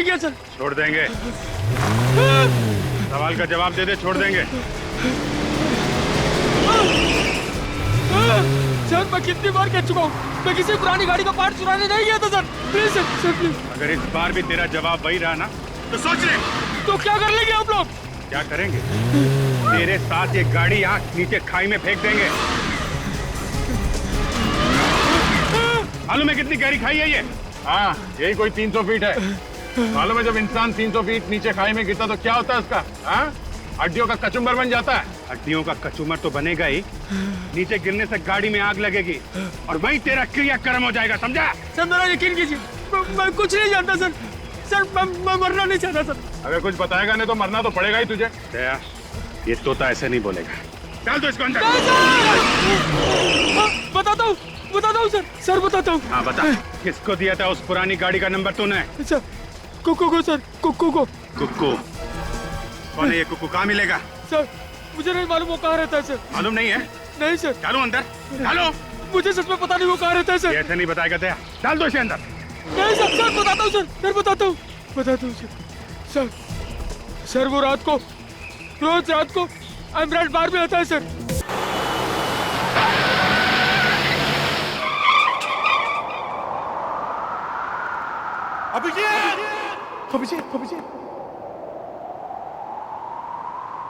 नहीं किया सर। छोड़ देंगे। सवाल का जवाब दे दे, छोड़ देंगे। सर मैं कितनी बार कह चुका हूँ, मैं किसी पुरानी गाड़ी का पार्ट चुराने नहीं गया था सर। Please sir please. अगर इस बार भी तेरा जवाब वही रहा ना तो सोच ले। तो क्या कर लेंगे आप लोग? क्या करेंगे? तेरे साथ ये गाड़ी आंख नीचे खाई में फेंक देंगे। मालूम है कितनी गहरी खाई है ये? हाँ, यही कोई 300 फीट है। मालूम है जब इंसान 300 फीट नीचे खाई में गिरता तो क्या होता है उसका? हाँ, हड्डियों का कचुम्बर बन जाता है। हड्डियों का कचूमर तो बनेगा ही, नीचे गिरने से गाड़ी में आग लगेगी और वही तेरा क्रियाक्रम हो जाएगा, समझा? सर मेरा यकीन कीजिए, मैं कुछ नहीं जानता सर। सर मैं मरना नहीं चाहता सर। अगर कुछ बताएगा नहीं तो मरना तो पड़ेगा ही तुझे। दया, ये तोता ऐसे नहीं बोलेगा। डाल दो इसको अंदर। बताता हूँ सर। सर बताता हूँ। हाँ बता, किसको दिया था उस पुरानी गाड़ी का नंबर तूने? सर कुक्कू को सर, कुक्कू को। कुक्कू? कौन है ये कुक्कू? कहाँ मिलेगा? सर मुझे नहीं मालूम वो कहाँ रहता है सर। मालूम नहीं है? नहीं सर। डालो अंदर, डालो। मुझे सच में पता नहीं वो कहाँ रहता है सर। ऐसे नहीं बताएगा दया, डाल दो इसे अंदर। नहीं सर, सर बताता हूँ सर, बताता हूँ सर। सर वो रात को, रोज रात को एमराल्ड बार में आता है sir. Abhijeet! Abhijeet! Abhijeet!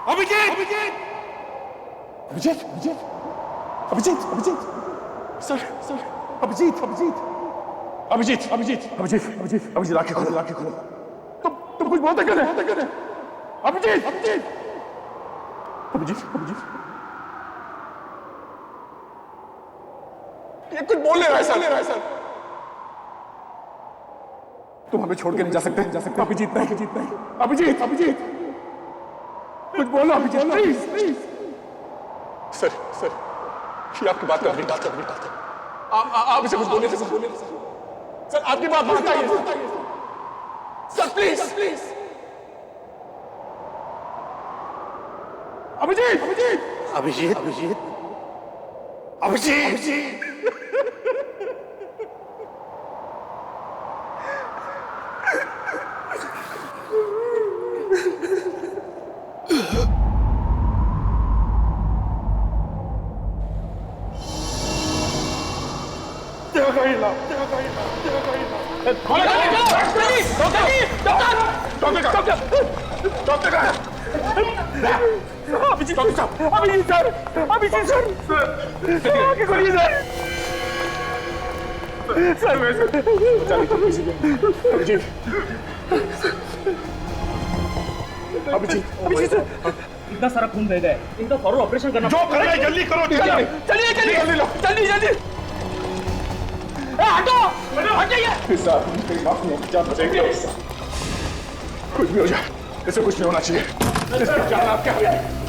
Abhijeet! Abhijeet! Abhijeet! Abhijeet! Abhijeet! Sir sir Abhijeet! Abhijeet! Abhijeet! Abhijeet! Abhijeet! Abhijeet! Abhijeet! आंखें खोलो, आंखें खोलो। तुम कुछ बोलते क्यों नहीं? अभिजीत! अभिजीत! अभिजीत! अभिजीत! ये कुछ बोल नहीं रहा है सर। तुम हमें छोड़ के नहीं जा सकते। अभिजीत नहीं, अभिजीत नहीं, अभिजीत! अभिजीत! कुछ बोलो अभिजीत, प्लीज। सर ये आपकी बात का नहीं आप इसे कुछ बोलने से सर आपकी बात मानता है सर, प्लीज। अभिजीत! अभिजीत! अभिजीत! अभिजीत! इतना सारा खून बह गया है, इनका फौरन ऑपरेशन करना। जो कर रहे जल्दी करो। चलिए। हटो, हटाइए। कुछ भी हो जाए इसे कुछ नहीं होना चाहिए। जान आपके हाथ में।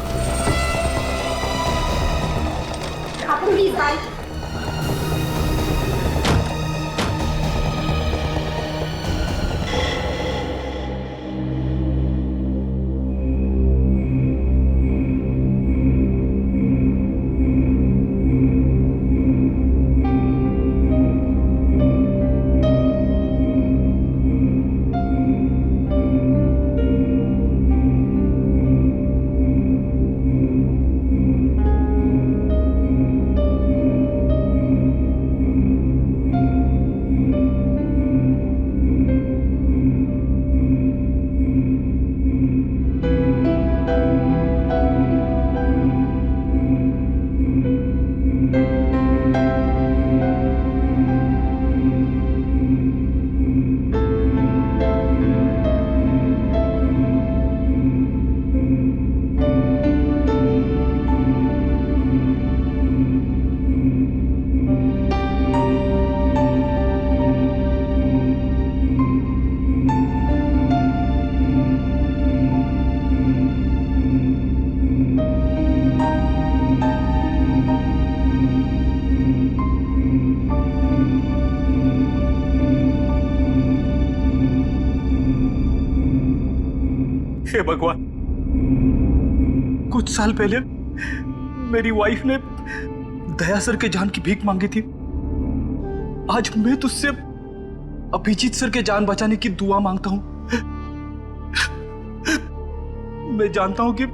हे भगवान, कुछ साल पहले मेरी वाइफ ने दया सर के जान की भीख मांगी थी। आज मैं तुझसे अभिजीत सर के जान बचाने की दुआ मांगता हूं। मैं जानता हूं कि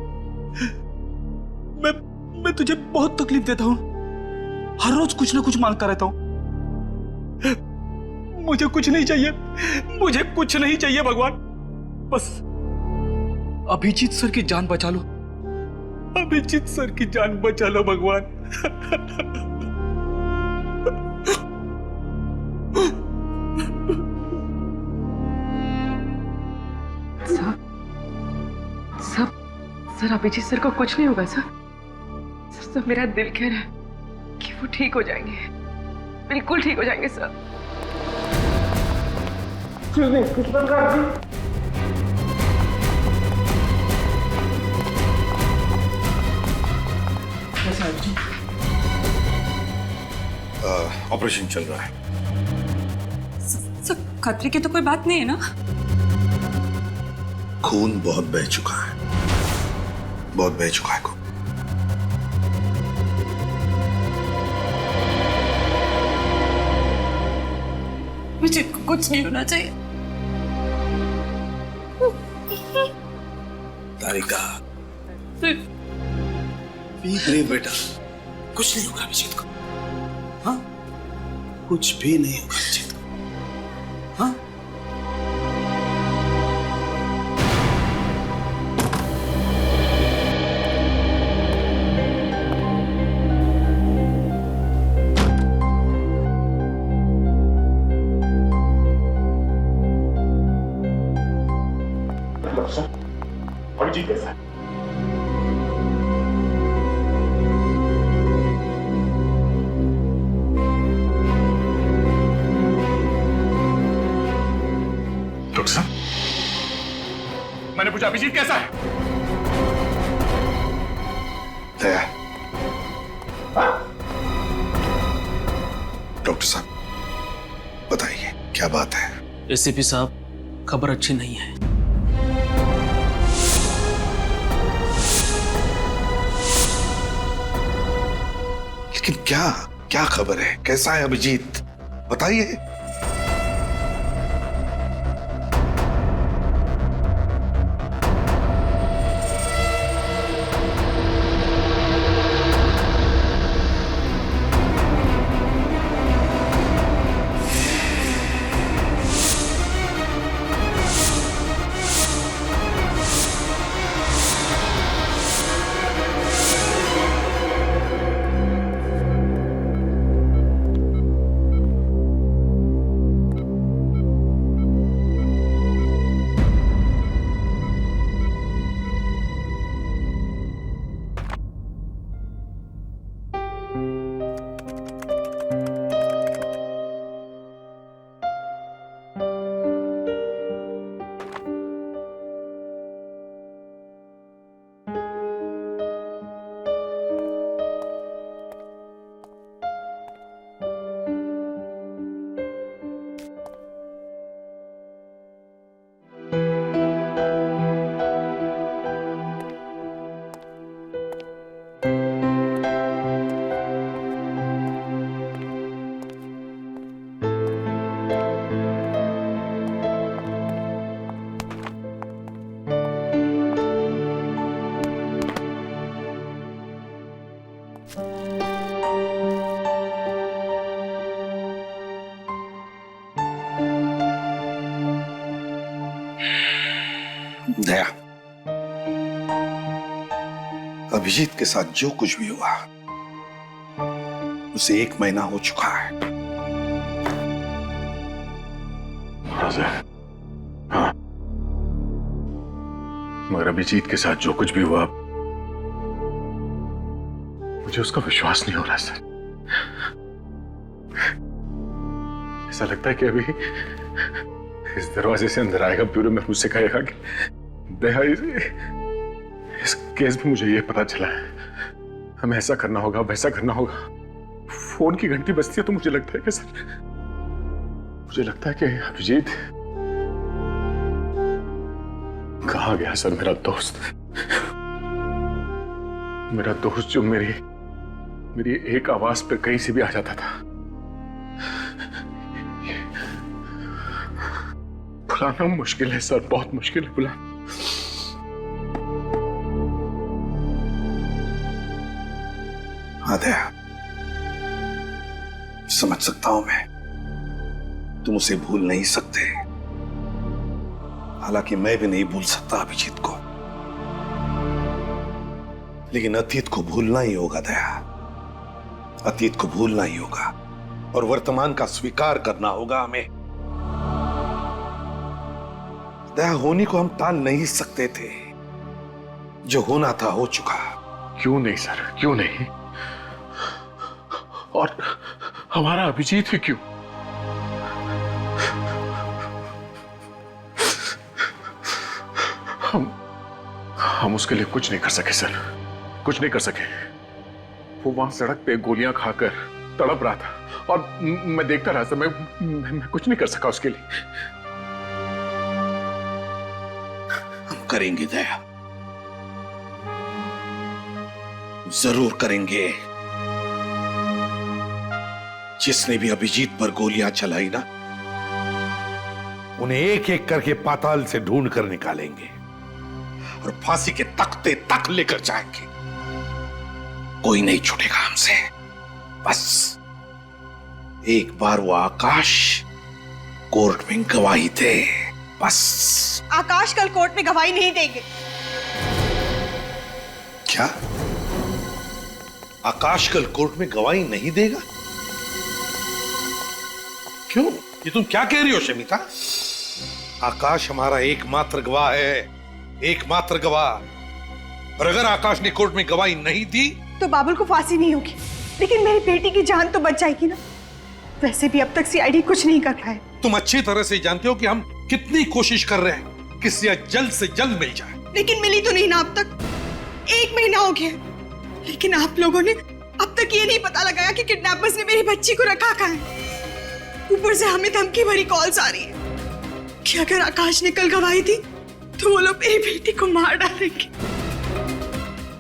मैं तुझे बहुत तकलीफ देता हूं। हर रोज कुछ ना कुछ मांगता रहता हूं। मुझे कुछ नहीं चाहिए, मुझे कुछ नहीं चाहिए भगवान। बस अभिजीत सर की जान बचा लो, अभिजीत सर की जान बचा लो भगवान। सर अभिजीत सर को कुछ नहीं होगा सर। सर मेरा दिल कह रहा है कि वो ठीक हो जाएंगे, बिल्कुल ठीक हो जाएंगे सर। ऑपरेशन चल रहा है। सर खतरे की तो कोई बात नहीं है ना? खून बहुत बह चुका है, बहुत बह चुका है खून। मुझे कुछ नहीं होना चाहिए। तारिका ब्रेव बेटा, कुछ नहीं होगा अभिजीत को। हाँ, कुछ भी नहीं होगा अभिजीत को। हाँ, अभिजीत कैसा है? डॉक्टर साहब, मैंने पूछा अभिजीत कैसा है? दया, डॉक्टर साहब बताइए क्या बात है? एसीपी साहब, खबर अच्छी नहीं है। लेकिन क्या क्या खबर है? कैसा है अभिजीत, बताइए। दया, अभिजीत के साथ जो कुछ भी हुआ उसे 1 महीना हो चुका है। हाँ, मगर अभिजीत के साथ जो कुछ भी हुआ मुझे उसका विश्वास नहीं हो रहा सर। ऐसा लगता है कि अभी इस दरवाजे से अंदर आएगा ब्यूरो में, मुझसे कहेगा कि दया, इस केस में मुझे ये पता चला है, हमें ऐसा करना होगा, वैसा करना होगा। फोन की घंटी बजती है तो मुझे लगता है कि सर, मुझे लगता है कि अभिजीत कहाँ गया सर? मेरा दोस्त जो मेरी एक आवाज पे कहीं से भी आ जाता था। बुलाना मुश्किल है सर, बहुत मुश्किल है बुलाना। हाँ दया, समझ सकता हूं मैं, तुम उसे भूल नहीं सकते। हालांकि मैं भी नहीं भूल सकता अभिजीत को, लेकिन अतीत को भूलना ही होगा दया। अतीत को भूलना ही होगा और वर्तमान का स्वीकार करना होगा हमें। दया, होने को हम टाल नहीं सकते थे, जो होना था हो चुका। क्यों नहीं सर, क्यों नहीं? और हमारा अभिजीत ही क्यों? हम उसके लिए कुछ नहीं कर सके सर, कुछ नहीं कर सके। वो वहां सड़क पे गोलियां खाकर तड़प रहा था और मैं देखता रहा सर। मैं कुछ नहीं कर सका उसके लिए। हम करेंगे दया, जरूर करेंगे। जिसने भी अभिजीत पर गोलियां चलाई ना, उन्हें एक एक करके पाताल से ढूंढ कर निकालेंगे और फांसी के तख्ते तक लेकर जाएंगे। कोई नहीं छूटेगा हमसे। बस एक बार वो आकाश कोर्ट में गवाही दे, बस। आकाश कल कोर्ट में गवाही नहीं देंगे। क्या आकाश कल कोर्ट में गवाही नहीं देगा? क्यों? ये तुम क्या कह रही हो शमिता? आकाश हमारा एकमात्र गवाह है, एकमात्र गवाह। और अगर आकाश ने कोर्ट में गवाही नहीं दी तो बाबुल को फांसी नहीं होगी, लेकिन मेरी बेटी की जान तो बच जाएगी ना। वैसे भी अब तक सीआईडी कुछ नहीं कर पाए। तुम अच्छी तरह से जानते हो कि हम कितनी कोशिश कर रहे हैं कि सिया जल्द से जल्द मिल जाए, लेकिन मिली तो नहीं ना अब तक। 1 महीना हो गया, लेकिन आप लोगों ने अब तक ये नहीं पता लगाया कि किडनैपर्स ने मेरी बच्ची को रखा कहाँ है। ऊपर से हमें धमकी भरी कॉल्स आ रही है कि अगर आकाश ने कल गवाही दी तो वो लोग मेरी बेटी को मार डालेंगे।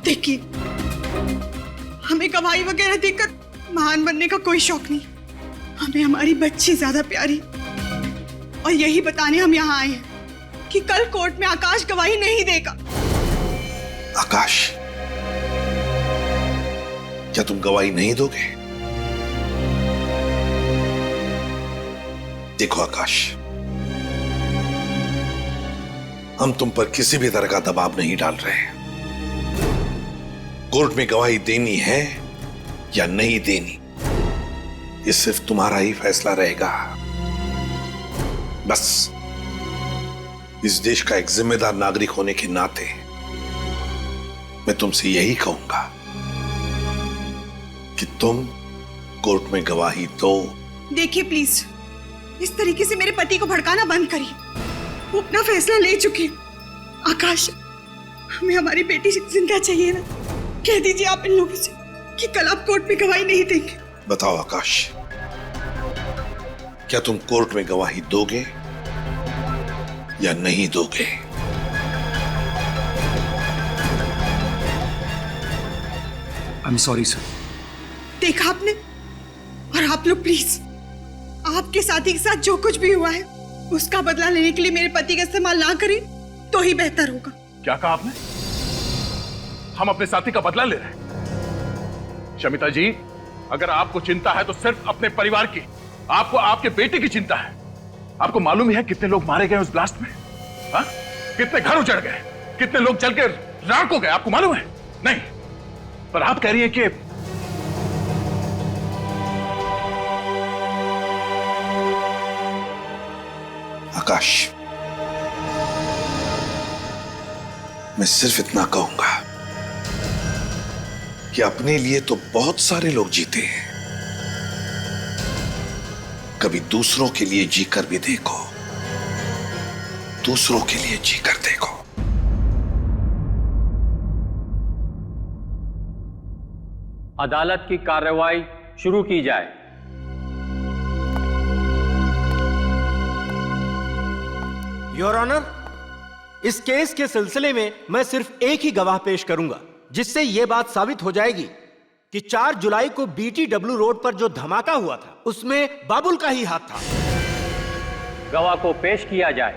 देखिए, हमें गवाही वगैरह देकर महान बनने का कोई शौक नहीं। हमें हमारी बच्ची ज्यादा प्यारी, और यही बताने हम यहाँ आए हैं कि कल कोर्ट में आकाश गवाही नहीं देगा। आकाश, क्या तुम गवाही नहीं दोगे? देखो आकाश, हम तुम पर किसी भी तरह का दबाव नहीं डाल रहे हैं। कोर्ट में गवाही देनी है या नहीं देनी, ये सिर्फ तुम्हारा ही फैसला रहेगा। बस इस देश का एक जिम्मेदार नागरिक होने के नाते मैं तुमसे यही कहूंगा कि तुम कोर्ट में गवाही दो। देखिए प्लीज, इस तरीके से मेरे पति को भड़काना बंद करिए। वो अपना फैसला ले चुके हैं। आकाश, हमें हमारी बेटी जिंदा चाहिए ना। कह दीजिए आप इन लोगों से कि कल आप कोर्ट में गवाही नहीं देंगे। बताओ आकाश, क्या तुम कोर्ट में गवाही दोगे या नहीं दोगे? I am sorry sir. देखा आपने? और आप लोग प्लीज, आपके साथी के साथ जो कुछ भी हुआ है उसका बदला लेने के लिए मेरे पति का इस्तेमाल ना करें तो ही बेहतर होगा। क्या कहा आपने? हम अपने साथी का बदला ले रहे हैं? शमिता जी, अगर आपको चिंता है तो सिर्फ अपने परिवार की, आपको आपके बेटे की चिंता है। आपको मालूम है कितने लोग मारे गए उस ब्लास्ट में? हा? कितने घर उजड़ गए, कितने लोग जल के राख हो गए, आपको मालूम है? नहीं, पर आप कह रही हैं कि आकाश, मैं सिर्फ इतना कहूंगा कि अपने लिए तो बहुत सारे लोग जीते हैं, कभी दूसरों के लिए जीकर भी देखो, दूसरों के लिए जीकर देखो। अदालत की कार्रवाई शुरू की जाए। योर ऑनर, इस केस के सिलसिले में मैं सिर्फ एक ही गवाह पेश करूंगा, जिससे यह बात साबित हो जाएगी कि 4 जुलाई को BTW रोड पर जो धमाका हुआ था उसमें बाबुल का ही हाथ था। गवाह को पेश किया जाए।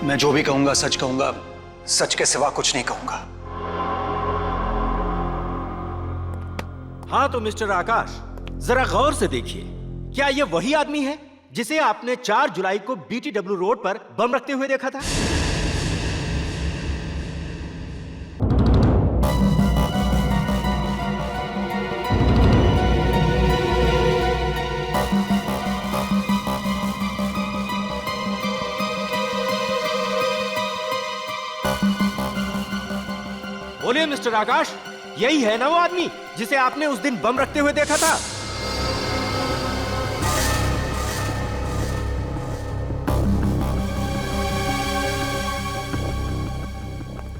मैं जो भी कहूंगा सच कहूंगा, सच के सिवा कुछ नहीं कहूंगा। हाँ तो मिस्टर आकाश, जरा गौर से देखिए, क्या ये वही आदमी है जिसे आपने 4 जुलाई को BTW रोड पर बम रखते हुए देखा था? बोलिए मिस्टर आकाश, यही है ना वो आदमी जिसे आपने उस दिन बम रखते हुए देखा था?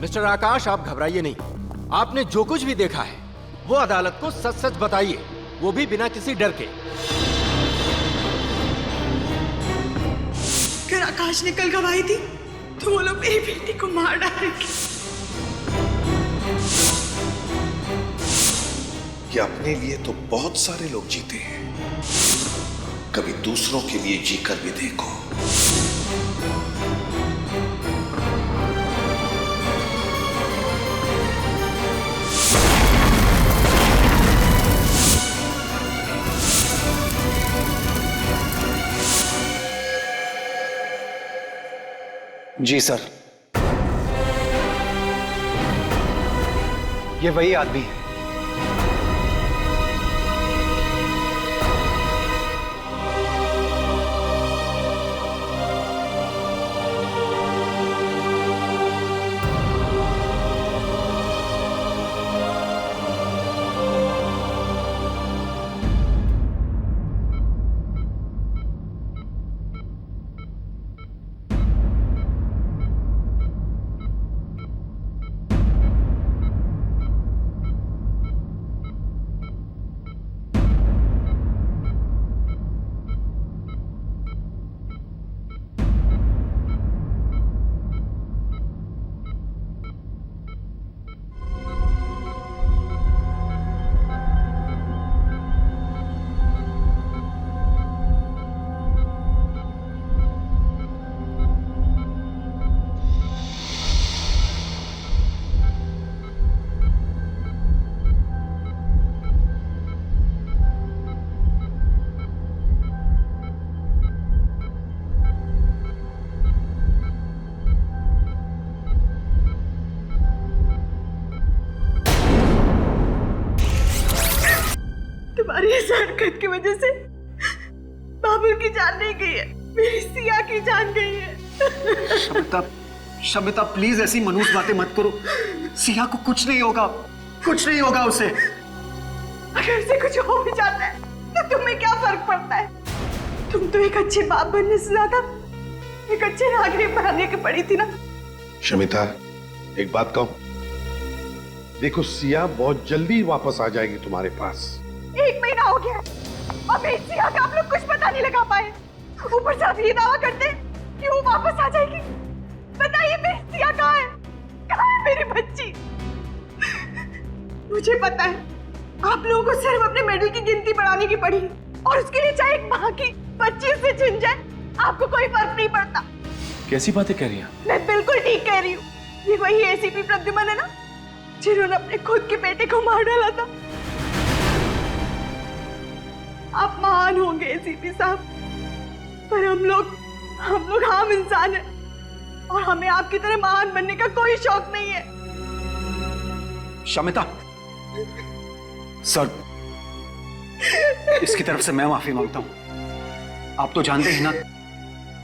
मिस्टर आकाश, आप घबराइए नहीं। आपने जो कुछ भी देखा है वो अदालत को सच सच बताइए, वो भी बिना किसी डर के। अगर आकाश ने कल गवाही दी तो वो लोग मेरी बेटी को मार डालेंगे। कि अपने लिए तो बहुत सारे लोग जीते हैं, कभी दूसरों के लिए जीकर भी देखो। जी सर, ये वही आदमी है। तुम्हारी इस हरकत की वजह से बाबुल की जान नहीं गई है, मेरी सिया की जान गई है। शमिता, शमिता प्लीज ऐसी मनूस बातें मत करो। सिया को कुछ नहीं होगा, कुछ नहीं होगा उसे। अगर उसे कुछ हो भी जाता है तो तुम्हें क्या फर्क पड़ता है? तुम तो एक अच्छे बाप बनने से ज्यादा एक अच्छे नागरिक बनने की पड़ी थी ना। शमिता, एक बात कहूं, देखो सिया बहुत जल्दी वापस आ जाएगी तुम्हारे पास। 1 महीना हो गया और मेरी सिया का आप लोग कुछ पता नहीं लगा पाए। ऊपर से आप ये दावा करते कि वो वापस आ जाएगी। बताइए मेरी सिया कहाँ है? कहाँ है मेरी बच्ची? मुझे पता है आप लोगों को सिर्फ अपने मेडल की गिनती बढ़ाने की पड़ी और उसके लिए चाहे एक माँ की बच्ची से छिन जाए आपको कोई फर्क नहीं पड़ता। कैसी बातें कह रही हैं? मैं बिल्कुल ठीक कह रही हूँ। ये वही एसीपी प्रद्युमन है ना जिन्होंने अपने खुद के बेटे को मार डाला था। आप महान होंगे एसीपी साहब, पर हम लोग आम इंसान हैं और हमें आपकी तरह महान बनने का कोई शौक नहीं है। शमिता, सर इसकी तरफ से मैं माफी मांगता हूं। आप तो जानते हैं ना।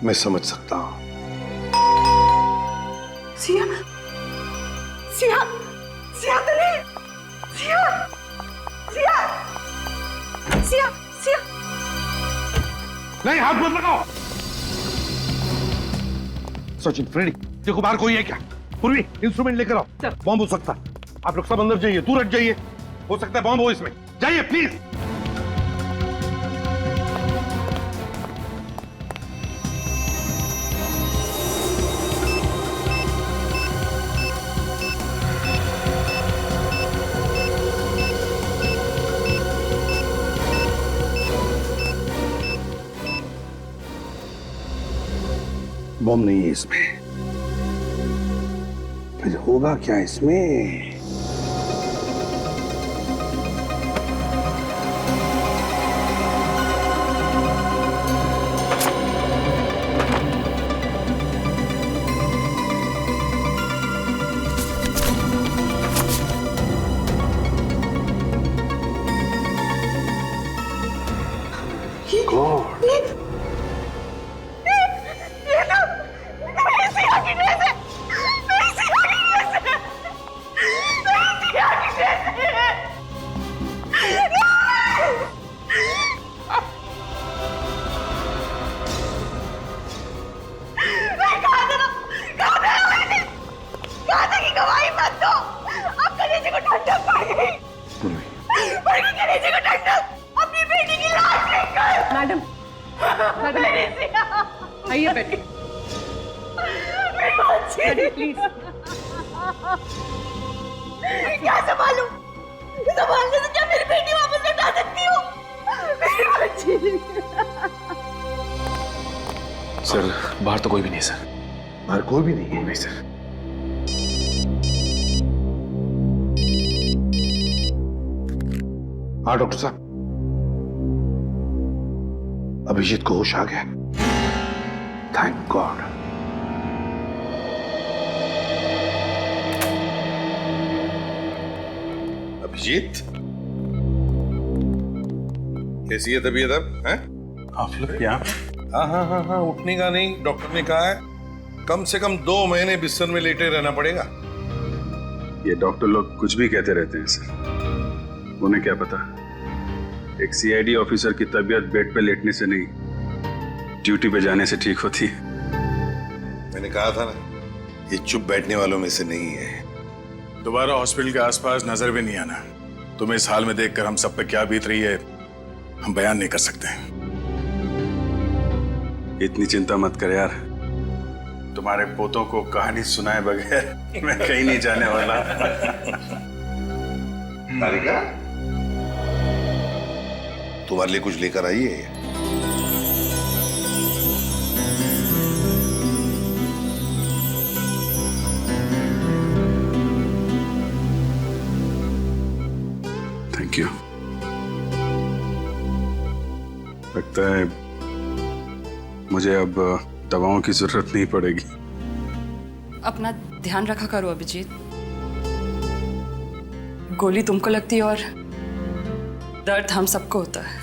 मैं समझ सकता हूं। सिया, सिया, सिया तो नहीं, सिया, सिया, सिया, सिया। नहीं, हाथ मत लगाओ। सचिन, फ्रेडी, देखो बाहर कोई है क्या? पूर्वी, इंस्ट्रूमेंट लेकर आओ। बॉम्ब हो सकता है। आप लोग सब अंदर जाइए, दूर हट जाइए। हो सकता है बॉम्ब हो इसमें। जाइए प्लीज। बॉम्ब नहीं है इसमें। फिर होगा क्या इसमें? मैडम, आइए बैठिए। प्लीज। क्या संभालूं? संभालने से क्या मेरी बेटी वापस लौटा सकती हो? मेरी बच्ची। सर बाहर तो कोई भी नहीं सर। बाहर कोई भी नहीं है? नहीं सर। हाँ डॉक्टर साहब, अभिजीत को होश आ गया। Thank God. अभिजीत, कैसी है तबीयत अब? हैं? आप लोग यहाँ? हाँ, उठने का नहीं, डॉक्टर ने कहा है कम से कम 2 महीने बिस्तर में लेटे रहना पड़ेगा। ये डॉक्टर लोग कुछ भी कहते रहते हैं सर, उन्हें क्या पता एक सीआईडी ऑफिसर की तबीयत बेड पे लेटने से नहीं, ड्यूटी पे जाने से ठीक होती है। मैंने कहा था ना, ये चुप बैठने वालों में से नहीं है। दोबारा हॉस्पिटल के आसपास नजर भी नहीं आना। तुम्हें इस हाल में देखकर हम सब पे क्या बीत रही है हम बयान नहीं कर सकते। इतनी चिंता मत कर यार, तुम्हारे पोतों को कहानी सुनाए बगैर मैं कहीं नहीं जाने वाला। तारिका, तुम्हारे लिए कुछ लेकर आई है? Thank you. लगता है मुझे अब दवाओं की जरूरत नहीं पड़ेगी। अपना ध्यान रखा करो अभिजीत। गोली तुमको लगती है और दर्द हम सबको होता है।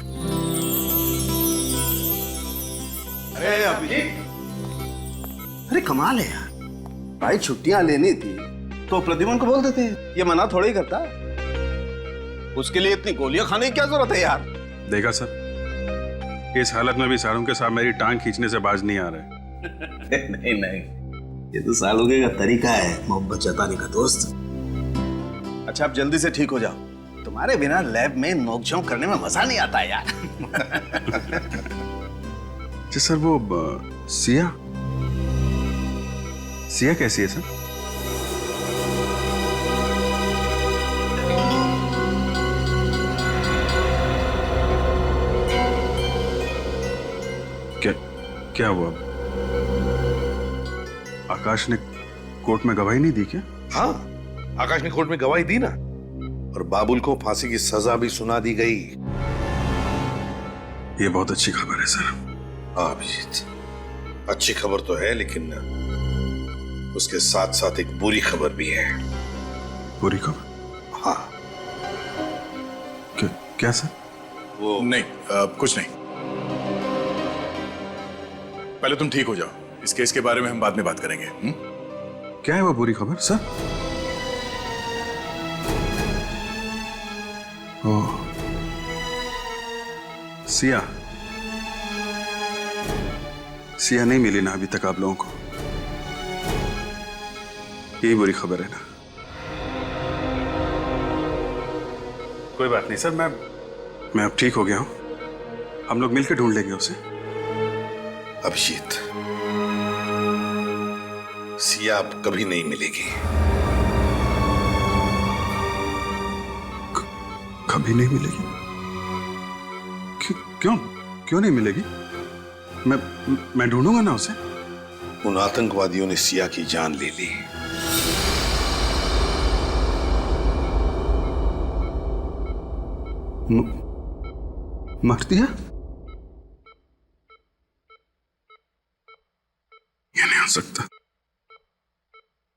अरे अभिजीत, अरे कमाल है यार, भाई छुट्टियां लेनी थी तो प्रद्युमन को बोल देते, ये मना थोड़ा ही करता। उसके लिए इतनी गोलियां खाने की क्या जरूरत है यार? देखा सर, इस हालत में भी सारों के साथ मेरी टांग खींचने से बाज नहीं आ रहे। नहीं, ये तो सालोगे का तरीका है मोहब्बत जताने का दोस्त। अच्छा आप जल्दी से ठीक हो जाओ, तुम्हारे बिना लैब में नोकझोंक करने में मजा नहीं आता यार। जी सर, वो सिया कैसी है सर? क्या हुआ? आकाश ने कोर्ट में गवाही नहीं दी क्या? हाँ, आकाश ने कोर्ट में गवाही दी ना, और बाबुल को फांसी की सजा भी सुना दी गई। ये बहुत अच्छी खबर है सर। हाँ अभिजीत, अच्छी खबर तो है, लेकिन उसके साथ साथ एक बुरी खबर भी है। बुरी खबर? हाँ। क्या सर? वो नहीं, कुछ नहीं। पहले तुम ठीक हो जाओ, इस केस के बारे में हम बाद में बात करेंगे। क्या है वो बुरी खबर सर? ओह, सिया नहीं मिली ना अभी तक आप लोगों को? यही बुरी खबर है ना? कोई बात नहीं सर, मैं अब ठीक हो गया हूं, हम लोग मिलकर ढूंढ लेंगे उसे। अभिजीत, सिया अब कभी नहीं मिलेगी। कभी नहीं मिलेगी? क्यों नहीं मिलेगी? मैं ढूंढूंगा ना उसे। उन आतंकवादियों ने सिया की जान ले ली। मार दिया? ये नहीं हो सकता,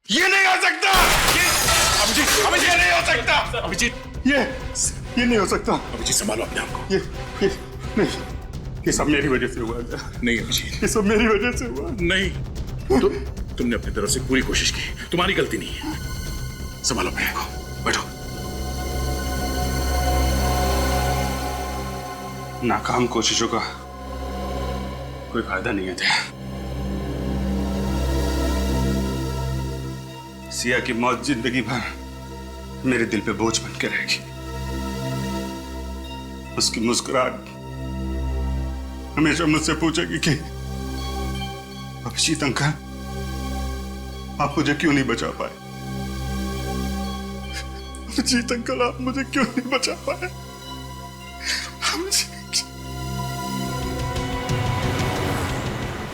ये नहीं हो सकता, अभिजीत ये नहीं हो सकता, अभिजीत ये नहीं हो सकता। अभिजीत संभालो अपने आप को। ये नहीं, ये सब मेरी वजह से हुआ है। नहीं अभिजीत, ये सब मेरी वजह से हुआ। नहीं, तुमने अपनी तरफ से पूरी कोशिश की, तुम्हारी गलती नहीं है। संभालो अपने आप को, बैठो। नाकाम कोशिशों का कोई फायदा नहीं है दया। सिया की मौत जिंदगी भर मेरे दिल पे बोझ बन के रहेगी। उसकी मुस्कुराहट हमेशा मुझसे पूछेगी कि अभिजीत अंकल, आप मुझे क्यों नहीं बचा पाए? अभिजीत अंकल, आप मुझे क्यों नहीं बचा पाए?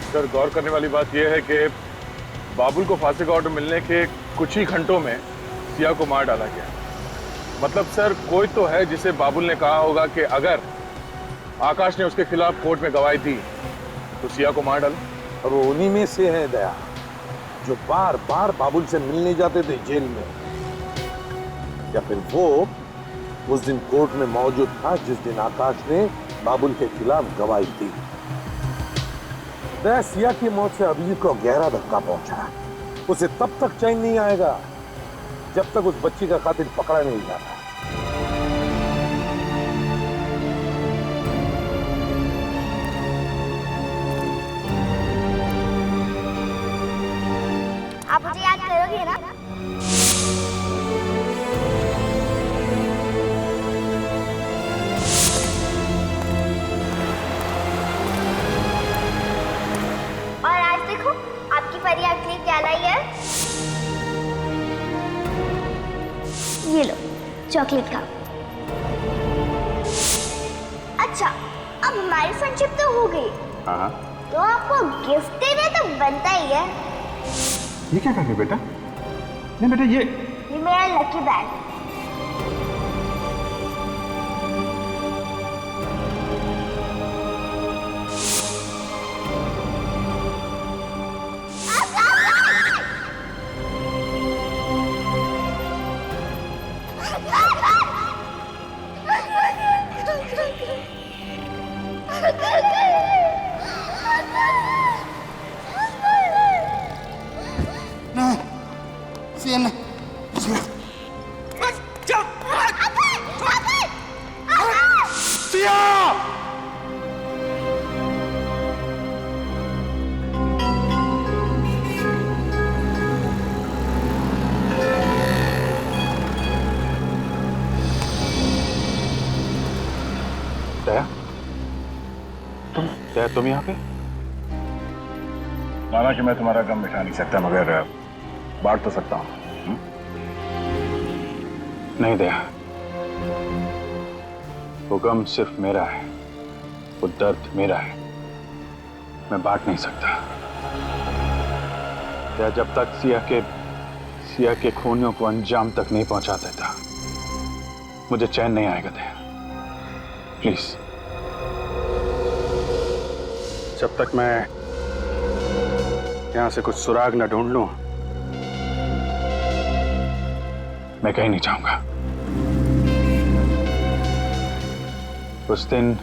सर, गौर करने वाली बात यह है कि बाबुल को फांसी का ऑर्डर मिलने के कुछ ही घंटों में सिया को मार डाला गया। मतलब सर, कोई तो है जिसे बाबुल ने कहा होगा कि अगर आकाश ने उसके खिलाफ कोर्ट में गवाही दी तो सिया को मार डालो। और वो उन्हीं में से है दया, जो बार बार बाबुल से मिलने जाते थे जेल में, या फिर वो उस दिन कोर्ट में मौजूद था जिस दिन आकाश ने बाबुल के खिलाफ गवाही दी। दया, सिया की मौत से अभिजीत को गहरा धक्का पहुंचा। उसे तब तक चैन नहीं आएगा जब तक उस बच्ची का कातिल पकड़ा नहीं जाता। आप मुझे याद करोगे ना? और आज देखो आपकी परी आपके लिए क्या लाई है। ये लो चॉकलेट खाओ। अच्छा, अब हमारी फ्रेंडशिप तो हो गई, हाँ, तो आपको गिफ्ट देना तो बनता ही है। ये क्या कर रहे बेटा? नहीं बेटा, ये मेरा लकी बैग। तुम यहाँ पे? माना कि मैं तुम्हारा गम मिटा नहीं सकता, मगर बांट तो सकता हूँ। नहीं दया, वो गम सिर्फ मेरा है, वो दर्द मेरा है, मैं बांट नहीं सकता। दया, जब तक सिया के खूनियों को अंजाम तक नहीं पहुंचा देता, मुझे चैन नहीं आएगा। दया, प्लीज, जब तक मैं यहां से कुछ सुराग न ढूंढ लूं, मैं कहीं नहीं जाऊंगा। उस दिन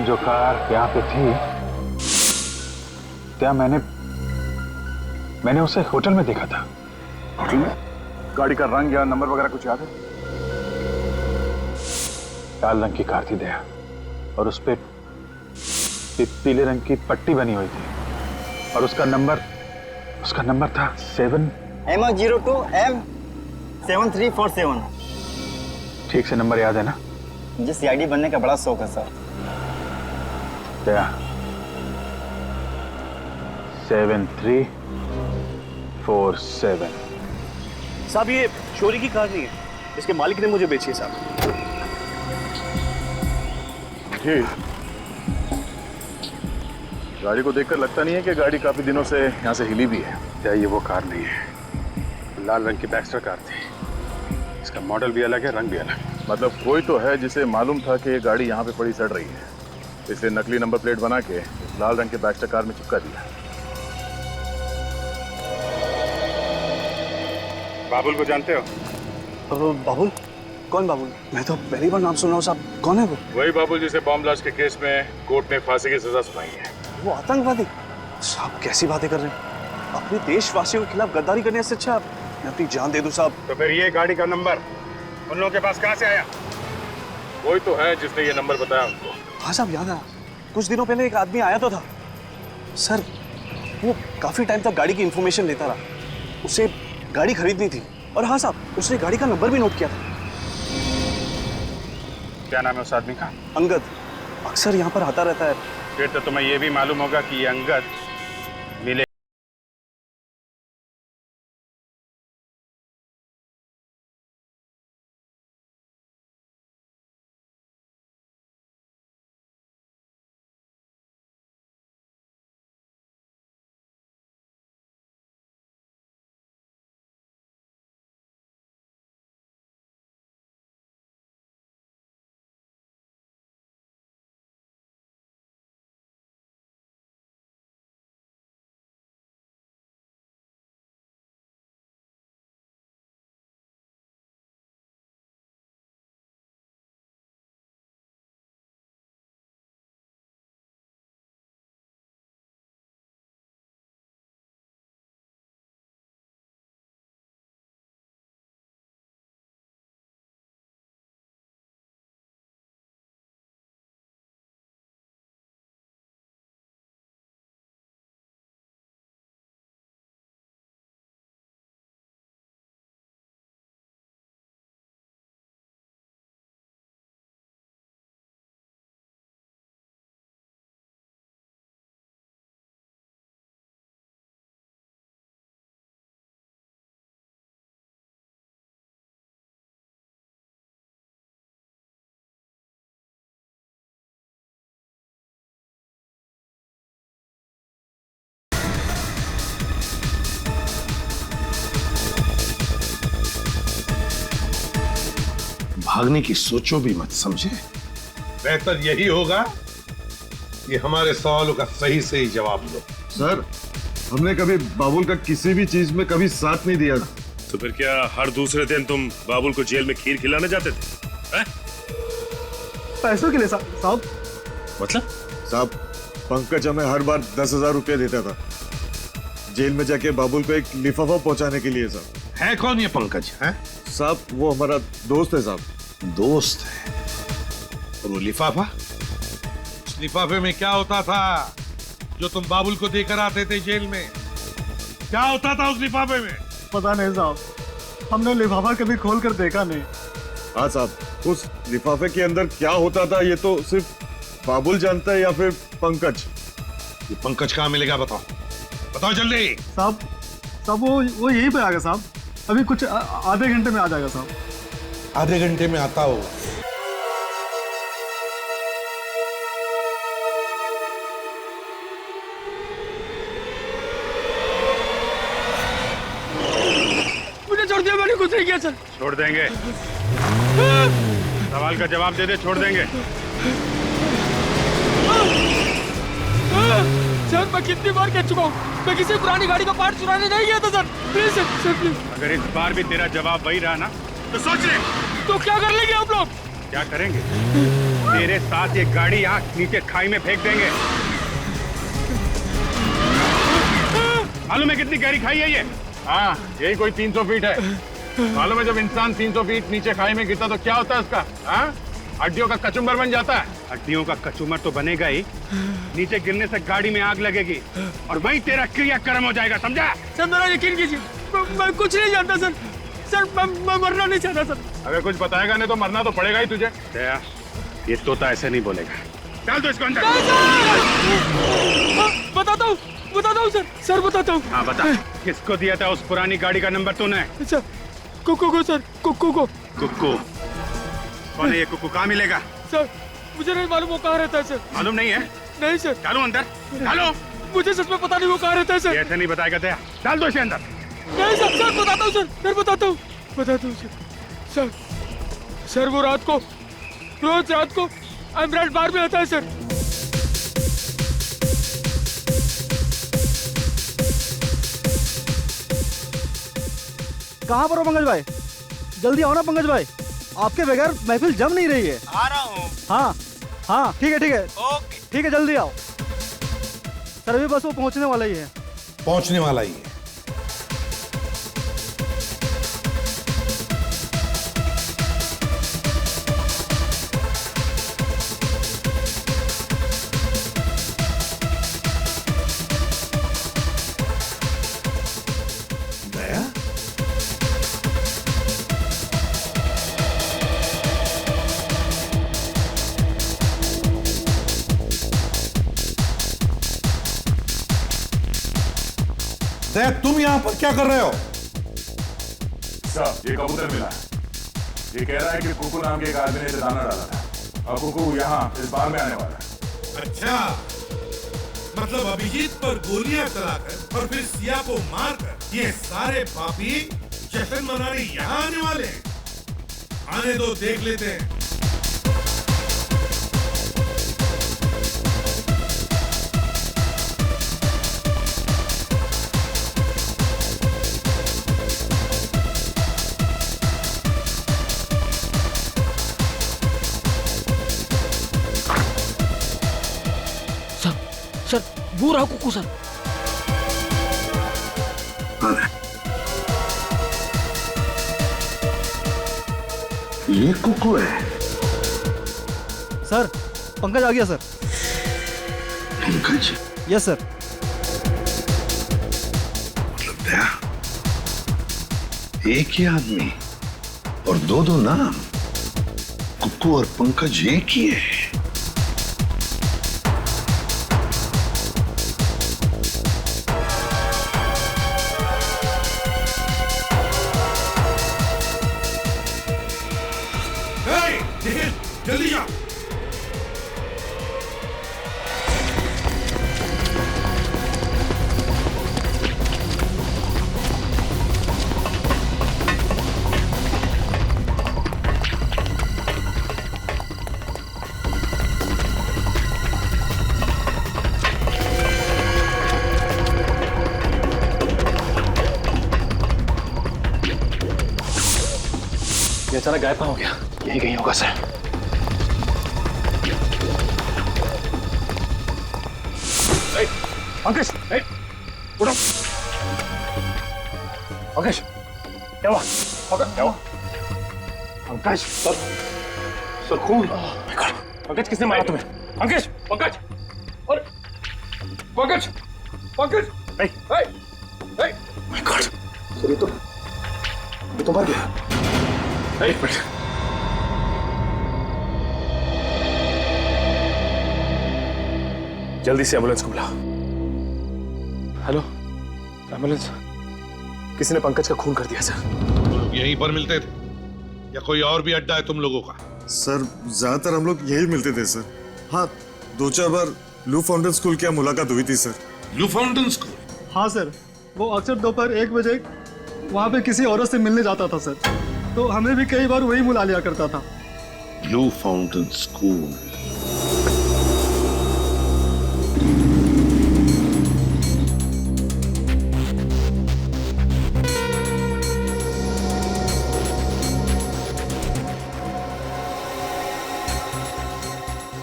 जो कार यहां पे थी, क्या मैंने उसे होटल में देखा था। होटल में? गाड़ी का रंग या नंबर वगैरह कुछ याद है? लाल रंग की कार थी दया, और उस पे पीले रंग की पट्टी बनी हुई थी, और उसका नंबर था 7 MO02 M7347। ठीक से नंबर याद है ना? मुझे CID बनने का बड़ा शौक है सर। दया, 7347। साहब, ये चोरी की कार नहीं है, इसके मालिक ने मुझे बेची है साहब। जी, गाड़ी को देखकर लगता नहीं है कि गाड़ी काफी दिनों से यहाँ से हिली भी है। क्या ये वो कार नहीं है? लाल रंग की बैक्स्टर कार थी, इसका मॉडल भी अलग है, रंग भी अलग। मतलब कोई तो है जिसे मालूम था कि ये गाड़ी यहाँ पे पड़ी सड़ रही है, इसलिए नकली नंबर प्लेट बना के लाल रंग के बैक्स्टर कार में चिपका दिया। बाबुल को जानते हो? बाबुल? कौन बाबुल? मैं तो पहली बार नाम सुन रहा हूँ साहब। कौन है वो? वही बाबुल जिसे बॉम्ब ब्लास्ट के केस में कोर्ट ने फांसी की सजा सुनाई है। वो आतंकवादी? साहब कैसी बातें कर रहे हैं? अपने देशवासियों के खिलाफ गद्दारी करने से अच्छा मैं अपनी जान दे दूं साहब। तो फिर ये गाड़ी का नंबर उन लोगों के पास कहाँ से आया? कोई तो है जिसने ये नंबर बताया उनको। हाँ साहब, याद आया। कुछ दिनों पहले एक आदमी आया तो था सर। वो काफी टाइम तक गाड़ी की इंफॉर्मेशन लेता रहा। उसे गाड़ी खरीदनी थी और हाँ साहब, उसने गाड़ी का नंबर भी नोट किया था। क्या नाम है उस आदमी का? अंगद। अक्सर यहाँ पर आता रहता है। फिर तो तुम्हें ये भी मालूम होगा कि ये अंगद मिले। भागने की सोचो भी मत, समझे? बेहतर यही होगा कि हमारे सवालों का सही सही जवाब दो। सर, हमने कभी बाबुल का किसी भी चीज में कभी साथ नहीं दिया। तो फिर क्या हर दूसरे दिन तुम बाबुल को जेल में खीर खिलाने जाते थे? हैं? पैसों के लिए साहब। मतलब? साहब, पंकज हमें हर बार 10,000 रुपया देता था जेल में जाके बाबुल को एक लिफाफा पहुंचाने के लिए। साहब है कौन ये पंकज? है साहब, वो हमारा दोस्त है साहब। दोस्त है? और वो लिफाफा? उस लिफाफे में क्या होता था जो तुम बाबुल को देकर आते थे जेल में? क्या होता था उस लिफाफे में? पता नहीं साहब, हमने लिफाफा कभी खोल कर देखा नहीं। हाँ साहब, उस लिफाफे के अंदर क्या होता था ये तो सिर्फ बाबुल जानता है या फिर पंकज। ये पंकज कहाँ मिलेगा? बताओ बताओ जल्दी। साहब वो यहीं पे आ गया साहब। अभी कुछ आधे घंटे में आ जाएगा साहब। आधे घंटे में आता हो? मुझे छोड़ दिया, मैंने कुछ नहीं किया सर। छोड़ देंगे? सवाल का जवाब दे दे, छोड़ देंगे। सर, मैं कितनी बार कह चुका हूँ, मैं किसी पुरानी गाड़ी का पार्ट चुराने नहीं गया था सर। Please sir, please. अगर इस बार भी तेरा जवाब वही रहा ना तो सोच ले। तो क्या कर लेंगे आप लोग? क्या करेंगे? तेरे साथ ये गाड़ी यहाँ नीचे खाई में फेंक देंगे। मालूम है कितनी गहरी खाई है ये? हाँ, यही कोई 300 फीट है। मालूम है जब इंसान 300 फीट नीचे खाई में गिरता तो क्या होता है उसका? हाँ, हड्डियों का कचुम्बर बन जाता है। हड्डियों का कचुम्बर तो बनेगा ही, नीचे गिरने से गाड़ी में आग लगेगी और वही तेरा क्रियाक्रम हो जाएगा, समझा? सर मेरा यकीन कीजिए, मैं कुछ नहीं जानता सर। सर मैं मरना नहीं चाहता सर। अगर कुछ बताएगा नहीं तो मरना तो पड़ेगा ही तुझे। दया, ये तोता ऐसे नहीं बोलेगा। चल तो इसको अंदर। बताता हूँ सर। सर बताता हूँ। हाँ बता, किसको दिया था उस पुरानी गाड़ी का नंबर तूने? सर कुक्कू को सर, कुक्कू को। कुक्कू? कौन है ये कुक्कू? कहाँ मिलेगा? सर मुझे नहीं मालूम वो कहाँ रहता है सर। मालूम नहीं है? नहीं सर। डालो अंदर, डालो। मुझे सच में पता नहीं वो कहाँ रहता है सर। ऐसे नहीं बताएगा दया, डाल दो इसे अंदर। नहीं सर, सर बताता हूँ सर, फिर बताता हूँ सर। सर सर वो रात को, रोज रात को एमराल्ड बार में आता है सर। कहाँ पर हो पंकज भाई? जल्दी आओ ना पंकज भाई, आपके बगैर महफिल जम नहीं रही है। आ रहा हूँ। हाँ हाँ ठीक है ओके ठीक है, जल्दी आओ सर, अभी बस वो पहुंचने वाला ही है। पहुंचने वाला ही है। तुम यहां पर क्या कर रहे हो? साहब ये कबूतर मिला है। ये कह रहा है कि कुकू नाम के एक आदमी ने इसे दाना डाला था और कुकू यहाँ इस बार में आने वाला है। अच्छा, मतलब अभिजीत पर गोलियां चलाकर और फिर सिया को मारकर ये सारे पापी जश्न मनाने यहाँ आने वाले हैं। आने दो, देख लेते हैं। सर वो रहा कुकू सर। ये कुकू है सर। पंकज आ गया sir. Pankaj? Yes sir. Daya, एक ही आदमी और दो दो नाम, कुकू और पंकज एक ही है। जल्दी जाओ। ये अचानक गायब हो गया, यही कहीं होगा सर। अंकेश, उठो। अंकेश, क्या हुआ? क्या हुआ? अंकेश, सर खून। अंकेश, किसने मारा तुम्हें? अंकेश, पंकज, और Pankaj, Pankaj, my God, sir ये तो मर गया। एक मिनट, जल्दी से एम्बुलेंस को बुलाओ। Hello, ambulance. किसी ने पंकज का खून कर दिया सर। यहीं पर मिलते थे या कोई और भी अड्डा है तुम लोगों का? सर ज्यादातर हम लोग यही मिलते थे सर। हाँ, 2-4 बार लू फाउंटेन स्कूल की मुलाकात हुई थी सर। लू फाउंटेन स्कूल? हाँ सर, वो अक्सर दोपहर 1 बजे वहाँ पे किसी औरत से मिलने जाता था सर, तो हमें भी कई बार वही बुला लिया करता था। लू फाउंटेन स्कूल।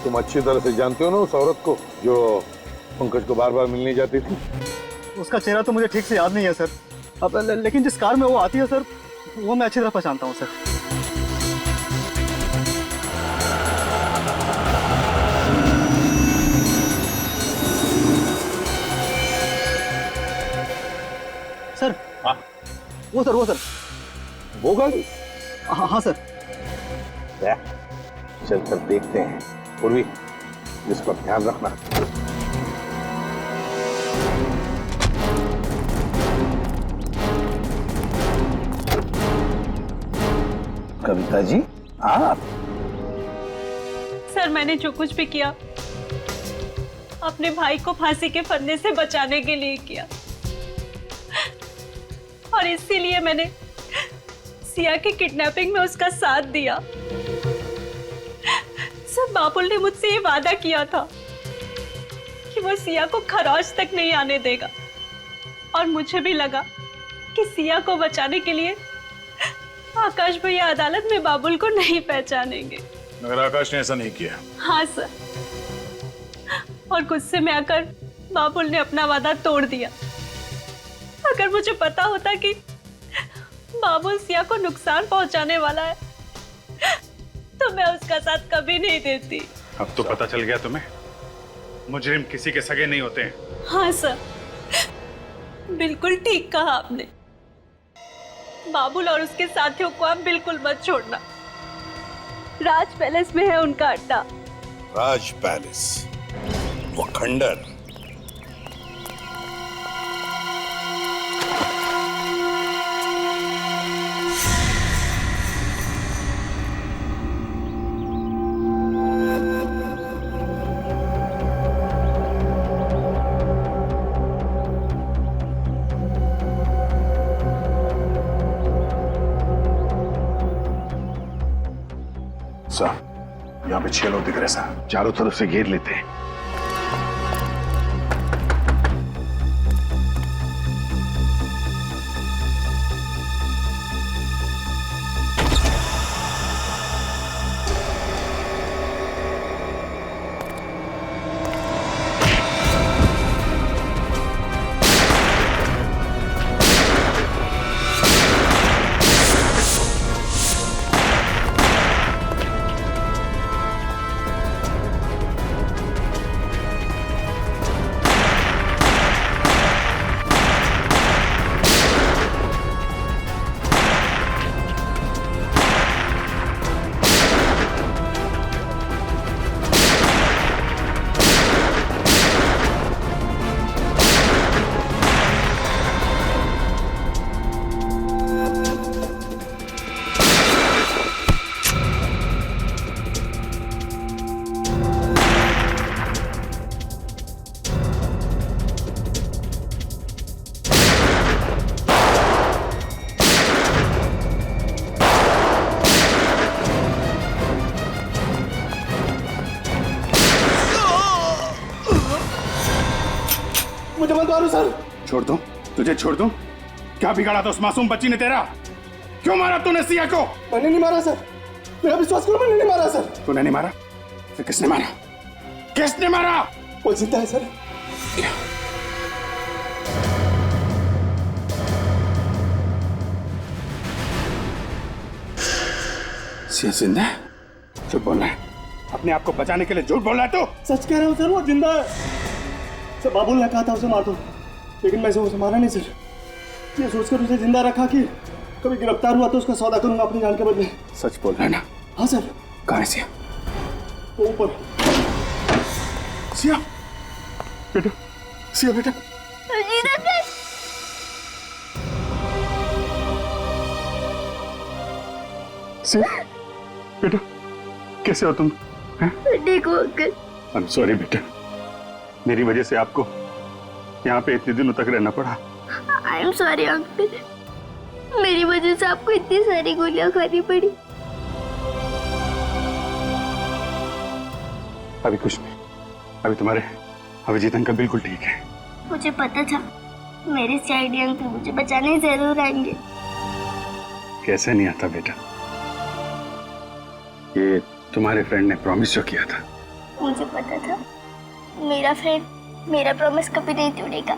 तुम अच्छी तरह से जानते हो ना उस औरत को जो पंकज को बार बार मिलने जाती थी? उसका चेहरा तो मुझे ठीक से याद नहीं है सर, अब लेकिन जिस कार में वो आती है सर, वो मैं अच्छी तरह पहचानता हूँ सर। सर हाँ, वो सर वो गाड़ी? हाँ सर। चल कर देखते हैं। पूर्वी, इस पर ध्यान रखना। कविता जी, आप? सर मैंने जो कुछ भी किया अपने भाई को फांसी के फंदे से बचाने के लिए किया, और इसीलिए मैंने सिया की किडनैपिंग में उसका साथ दिया। सर, बाबुल ने मुझसे ये वादा किया था कि वो सिया को खरोच तक नहीं आने देगा, और मुझे भी लगा कि सिया को बचाने के लिए आकाश भैया अदालत में बाबुल को नहीं पहचानेंगे। मगर आकाश ने ऐसा नहीं किया। हाँ सर, और गुस्से में आकर बाबुल ने अपना वादा तोड़ दिया। अगर मुझे पता होता कि बाबुल सिया को नुकसान पहुंचाने वाला है तो मैं उसका साथ कभी नहीं देती। अब तो पता चल गया तुम्हें, मुजरिम किसी के सगे नहीं होते हैं। हाँ सर, बिल्कुल ठीक कहा आपने। बाबुल और उसके साथियों को आप बिल्कुल मत छोड़ना। राज पैलेस में है उनका अड्डा। राज पैलेस, वो खंडर। यहाँ पे 6 लोग दिख रहे साहब, चारों तरफ से घेर लेते हैं। मुझे मत मारो सर। छोड़ दूं? तुझे छोड़ दूं? क्या बिगाड़ा था उस मासूम बच्ची ने तेरा? क्यों मारा तूने सिया को? मैंने नहीं मारा सर, मेरा विश्वास करो, मैंने नहीं मारा सर। तूने नहीं मारा? फिर किसने मारा? किसने मारा? वो जिंदा है सर। सिया जिंदा है? झूठ बोल रहा है, अपने आप को बचाने के लिए झूठ बोल रहा है तू? सच कह रहा हूँ सर, वो जिंदा है सर। बाबुल ने कहा था उसे मार दो, लेकिन मैं उसे मारा नहीं सर। ये सोचकर उसे जिंदा रखा कि कभी गिरफ्तार हुआ तो उसका सौदा करूंगा अपनी जान के बदले। सच बोल रहा है ना? हाँ सर। कहाँ है सिया? वो ऊपर। सिया बेटा, सिया बेटा। सिया बेटा, कैसे हो तुम? ठीक हो अंकल। आई एम सॉरी बेटा, मेरी वजह से आपको यहाँ पे इतने दिनों तक रहना पड़ा। आई एम सॉरी अंकल, मेरी वजह से आपको इतनी सारी गोलियां खानी पड़ी। अभी कुछ नहीं, अभी तुम्हारे अभिजीत अंकल बिल्कुल ठीक है। मुझे पता था मेरे सीआईडी अंकल मुझे बचाने जरूर आएंगे। कैसे नहीं आता बेटा, ये तुम्हारे फ्रेंड ने प्रॉमिस जो किया था। मुझे पता था मेरा फ्रेंड मेरा प्रॉमिस कभी नहीं तोड़ेगा।